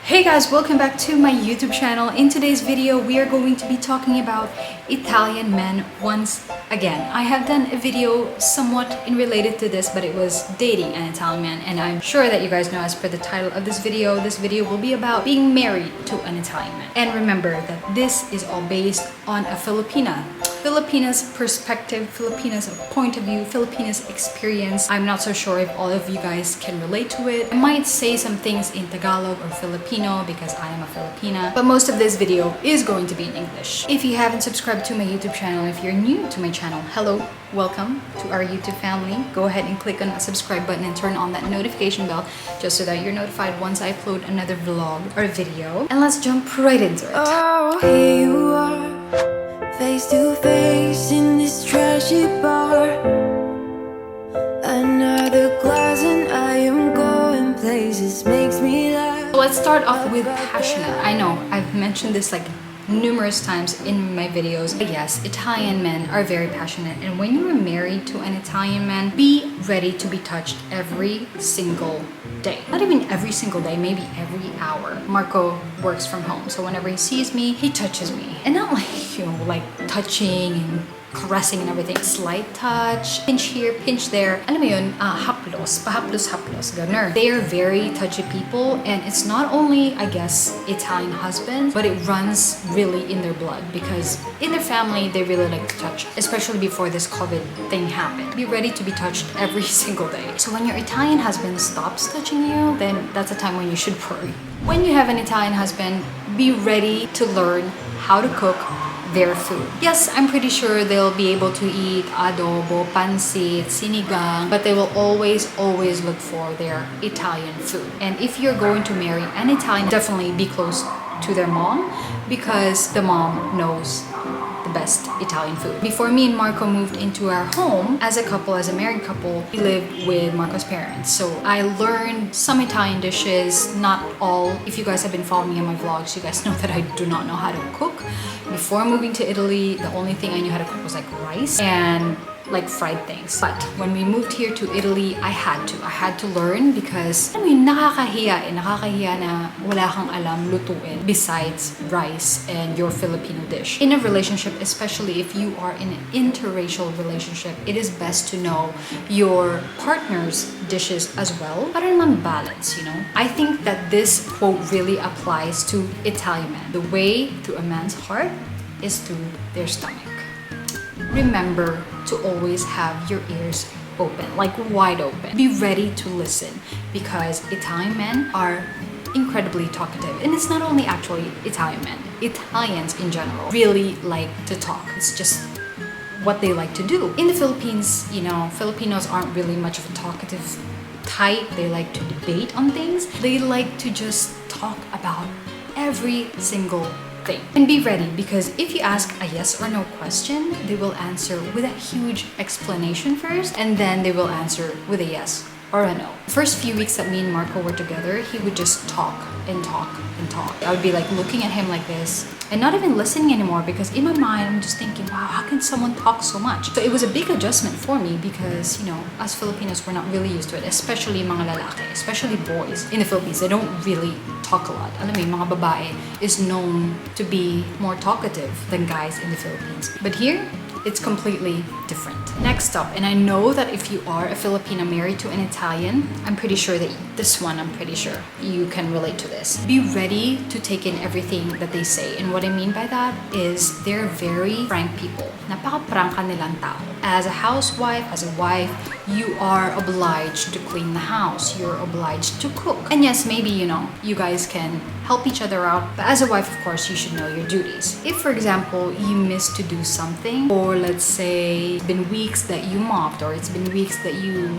Hey guys, welcome back to my YouTube channel. In today's video, we are going to be talking about Italian men once again. I have done a video somewhat in related to this, but it was dating an Italian man, and I'm sure that you guys know as per the title of this video will be about being married to an Italian man. And remember that this is all based on a Filipina's perspective, Filipina's point of view, Filipina's experience. I'm not so sure if all of you guys can relate to it. I might say some things in Tagalog or Filipino because I am a Filipina, but most of this video is going to be in English. If you haven't subscribed to my YouTube channel, if you're new to my channel, hello, welcome to our YouTube family. Go ahead and click on that subscribe button and turn on that notification bell just so that you're notified once I upload another vlog or video. And let's jump right into it. Oh, here you are, face to face in this trashy bar. Another glass and I am going places, makes me laugh. So let's start off with passionate. I know I've mentioned this like numerous times in my videos. But yes, Italian men are very passionate, and when you are married to an Italian man, be ready to be touched every single day. Not even every single day, maybe every hour. Marco works from home, so whenever he sees me, he touches me. And not like, you know, like touching and caressing and everything. Slight touch, pinch here, pinch there. Alam mo yun, haplos, pahaplos, ganun. They are very touchy people, and it's not only, I guess, Italian husbands, but it runs really in their blood because in their family, they really like to touch, especially before this COVID thing happened. Be ready to be touched every single day. So when your Italian husband stops touching you, then that's a time when you should worry. When you have an Italian husband, be ready to learn how to cook their food. Yes, I'm pretty sure they'll be able to eat adobo, pancit, sinigang, but they will always look for their Italian food. And if you're going to marry an Italian, definitely be close to their mom because the mom knows the best Italian food. Before me and Marco moved into our home, as a couple, as a married couple, we lived with Marco's parents. So I learned some Italian dishes, not all. If you guys have been following me on my vlogs, you guys know that I do not know how to cook. Before moving to Italy, the only thing I knew how to cook was like rice and like fried things. But when we moved here to Italy, I had to learn because I mean, nakakahiya na wala kang alam lutuin besides rice and your Filipino dish. In a relationship, especially if you are in an interracial relationship, it is best to know your partner's dishes as well para naman balance, you know. I think that this quote really applies to Italian men. The way to a man's heart is through their stomach. Remember to always have your ears open, like wide open. Be ready to listen because Italian men are incredibly talkative. And it's not only actually Italian men, Italians in general really like to talk. It's just what they like to do. In the Philippines, you know, Filipinos aren't really much of a talkative type. They like to debate on things. They like to just talk about every single thing. And be ready because if you ask a yes or no question, they will answer with a huge explanation first, and then they will answer with a yes or a no. The first few weeks that me and Marco were together, he would just talk and talk and talk. I would be like looking at him like this and not even listening anymore because in my mind I'm just thinking, wow, how can someone talk so much? So it was a big adjustment for me because, you know, us Filipinos, we're not really used to it, especially mga lalaki, especially boys. In the Philippines, they don't really talk a lot. Alam mo, yung mga babae is known to be more talkative than guys in the Philippines. But here, it's completely different. Next up, and I know that if you are a Filipina married to an Italian, I'm pretty sure that I'm pretty sure you can relate to this. Be ready to take in everything that they say. And what I mean by that is they're very frank people. Napaka-prangka nilang tao. As a housewife, as a wife, you are obliged to clean the house. You're obliged to cook. And yes, maybe, you know, you guys can help each other out. But as a wife, of course, you should know your duties. If, for example, you missed to do something, or let's say it's been weeks that you mopped, or it's been weeks that you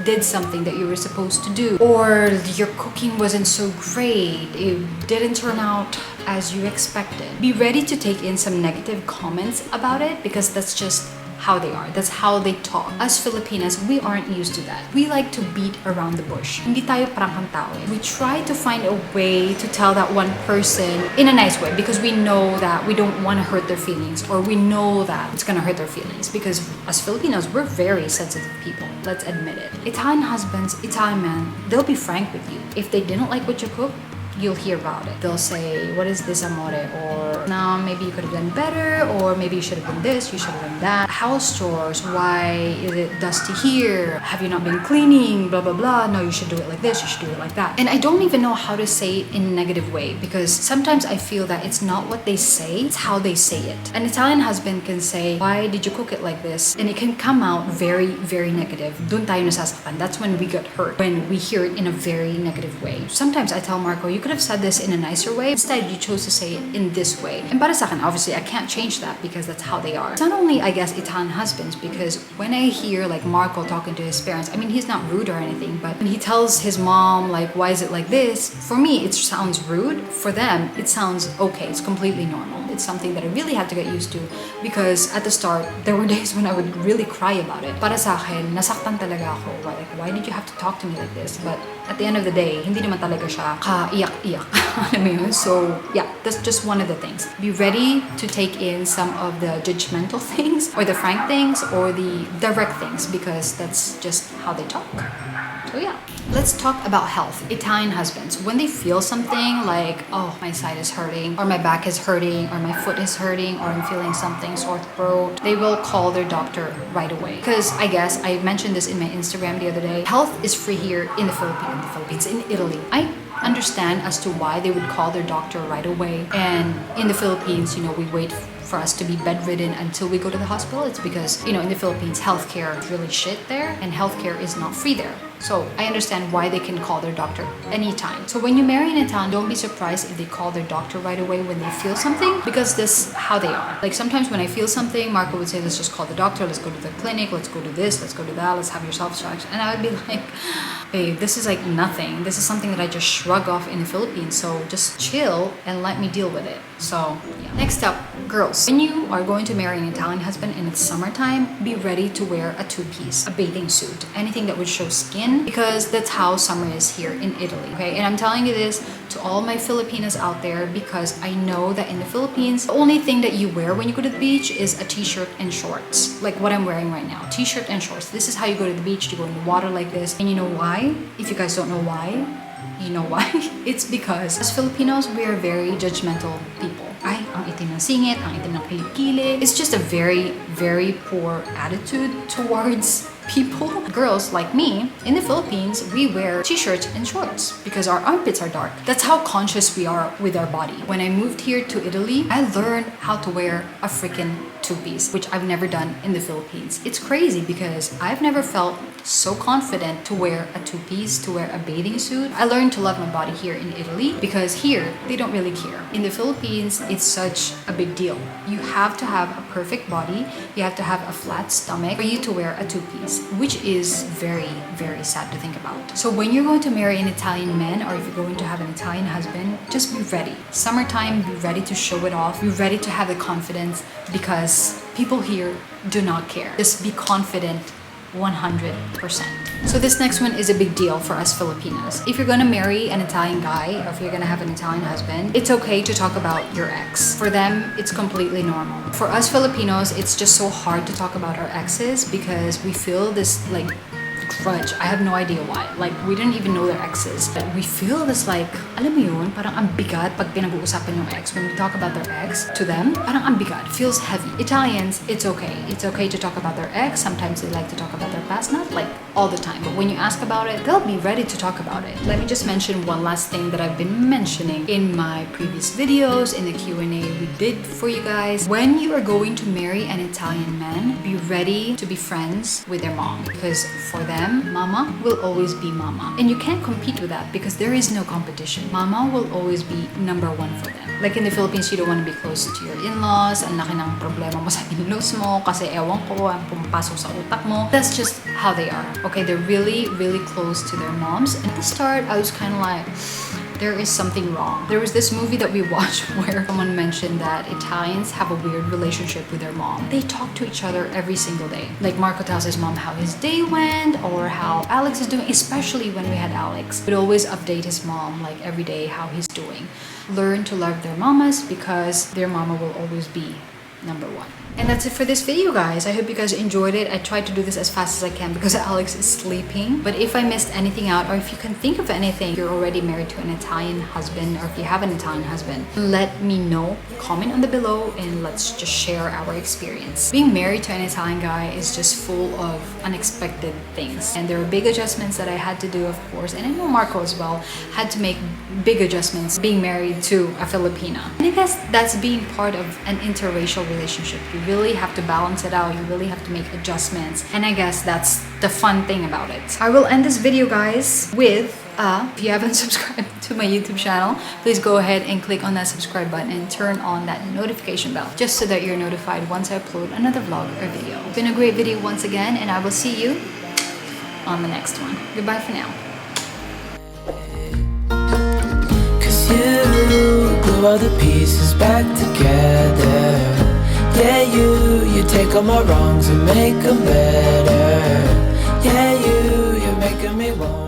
did something that you were supposed to do, or your cooking wasn't so great, it didn't turn out as you expected, be ready to take in some negative comments about it because that's just how they are. That's how they talk. As Filipinas, we aren't used to that. We like to beat around the bush. Hindi tayo prangkang tao eh. We try to find a way to tell that one person in a nice way because we know that we don't want to hurt their feelings, or we know that it's gonna hurt their feelings, because as Filipinos, we're very sensitive people. Let's admit it. Italian husbands, Italian men, they'll be frank with you. If they didn't like what you cook, you'll hear about it. They'll say, what is this, amore? Or, no, maybe you could have done better, or maybe you should have done this, you should have done that. House chores, why is it dusty here? Have you not been cleaning? Blah, blah, blah. No, you should do it like this, you should do it like that. And I don't even know how to say it in a negative way, because sometimes I feel that it's not what they say, it's how they say it. An Italian husband can say, why did you cook it like this? And it can come out very, very negative. Dun tayo nasasaktan. That's when we get hurt, when we hear it in a very negative way. Sometimes I tell Marco, you could have said this in a nicer way. Instead, you chose to say it in this way. And para sa akin, obviously, I can't change that because that's how they are. It's not only, I guess, Italian husbands, because when I hear like Marco talking to his parents, I mean, he's not rude or anything, but when he tells his mom, like, why is it like this? For me, it sounds rude. For them, it sounds okay. It's completely normal. It's something that I really had to get used to, because at the start, there were days when I would really cry about it. Para sa akin, nasaktan talaga ako. Like, why did you have to talk to me like this? But at the end of the day, hindi naman talaga siya ka-iyak-iyak. Alam mo yun? So, yeah, that's just one of the things. Be ready to take in some of the judgmental things, or the frank things, or the direct things, because that's just how they talk. So yeah, let's talk about health. Italian husbands, when they feel something like, oh, my side is hurting, or my back is hurting, or my foot is hurting, or I'm feeling something, sore throat, they will call their doctor right away. Because I guess I mentioned this in my Instagram the other day. Health is free here in the Philippines, in Italy. I understand as to why they would call their doctor right away. And in the Philippines, you know, we wait for us to be bedridden until we go to the hospital. It's because, you know, in the Philippines, healthcare is really shit there, and healthcare is not free there. So I understand why they can call their doctor anytime. So when you marry an Italian, don't be surprised if they call their doctor right away when they feel something, because this is how they are. Like sometimes when I feel something, Marco would say, let's just call the doctor, let's go to the clinic, let's go to this, let's go to that, let's have your self-check. And I would be like, babe, this is like nothing. This is something that I just shrug off in the Philippines. So just chill and let me deal with it. So yeah. Next up, girls. When you are going to marry an Italian husband and it's summertime, be ready to wear a two-piece, a bathing suit, anything that would show skin, because that's how summer is here in Italy. Okay, and I'm telling you this to all my Filipinas out there, because I know that in the Philippines, the only thing that you wear when you go to the beach is a t-shirt and shorts, like what I'm wearing right now. T-shirt and shorts. This is how you go to the beach. You go in the water like this. And you know why? If you guys don't know why, you know why? It's because as Filipinos, we are very judgmental people. Ay, ang itim ng singit, ang itim ng kilikili. It's just a very, very poor attitude towards people. Girls like me, in the Philippines, we wear t-shirts and shorts because our armpits are dark. That's how conscious we are with our body. When I moved here to Italy, I learned how to wear a freaking two-piece, which I've never done in the Philippines. It's crazy because I've never felt so confident to wear a two-piece, to wear a bathing suit. I learned to love my body here in Italy because here, they don't really care. In the Philippines, it's such a big deal. You have to have a perfect body, you have to have a flat stomach for you to wear a two-piece, which is very, very sad to think about. So when you're going to marry an Italian man, or if you're going to have an Italian husband, just be ready. Summertime, be ready to show it off. Be ready to have the confidence, because people here do not care. Just be confident 100%. So this next one is a big deal for us Filipinos. If you're gonna marry an Italian guy, or if you're gonna have an Italian husband, it's okay to talk about your ex. For them, it's completely normal. For us Filipinos, it's just so hard to talk about our exes because we feel this like grudge. I have no idea why. Like, we didn't even know their exes. But we feel this like, alam mo yun, parang ang bigat pag pinag-uusapan yung ex. When we talk about their ex, to them, parang ang bigat. Feels heavy. Italians, it's okay. It's okay to talk about their ex. Sometimes they like to talk about their past. Not like all the time. But when you ask about it, they'll be ready to talk about it. Let me just mention one last thing that I've been mentioning in my previous videos, in the Q&A we did for you guys. When you are going to marry an Italian man, be ready to be friends with their mom. Because for them, mama will always be mama. And you can't compete with that because there is no competition. Mama will always be number one for them. Like in the Philippines, you don't want to be close to your in-laws. Ang laki ng problema mo sa in-laws mo kasi ewan ko, ang pumapasok sa utak mo. That's just how they are. Okay, they're really, really close to their moms. And at the start, I was kind of like, there is something wrong. There was this movie that we watched where someone mentioned that Italians have a weird relationship with their mom. They talk to each other every single day. Like Marco tells his mom how his day went or how Alex is doing, especially when we had Alex. We'd always update his mom like every day how he's doing. Learn to love their mamas because their mama will always be number one. And that's it for this video, guys. I hope you guys enjoyed it. I tried to do this as fast as I can because Alex is sleeping. But if I missed anything out, or if you can think of anything, you're already married to an Italian husband, or if you have an Italian husband, let me know. Comment on the below and let's just share our experience. Being married to an Italian guy is just full of unexpected things. And there are big adjustments that I had to do, of course. And I know Marco as well had to make big adjustments being married to a Filipina. And I guess that's being part of an interracial relationship. You really have to balance it out. You really have to make adjustments. And I guess that's the fun thing about it. I will end this video, guys, with if you haven't subscribed to my YouTube channel, please go ahead and click on that subscribe button and turn on that notification bell just so that you're notified once I upload another vlog or video. It's been a great video once again, and I will see you on the next one. Goodbye for now. You glue all the pieces back together. Yeah, you take all my wrongs and make them better. Yeah, you're making me want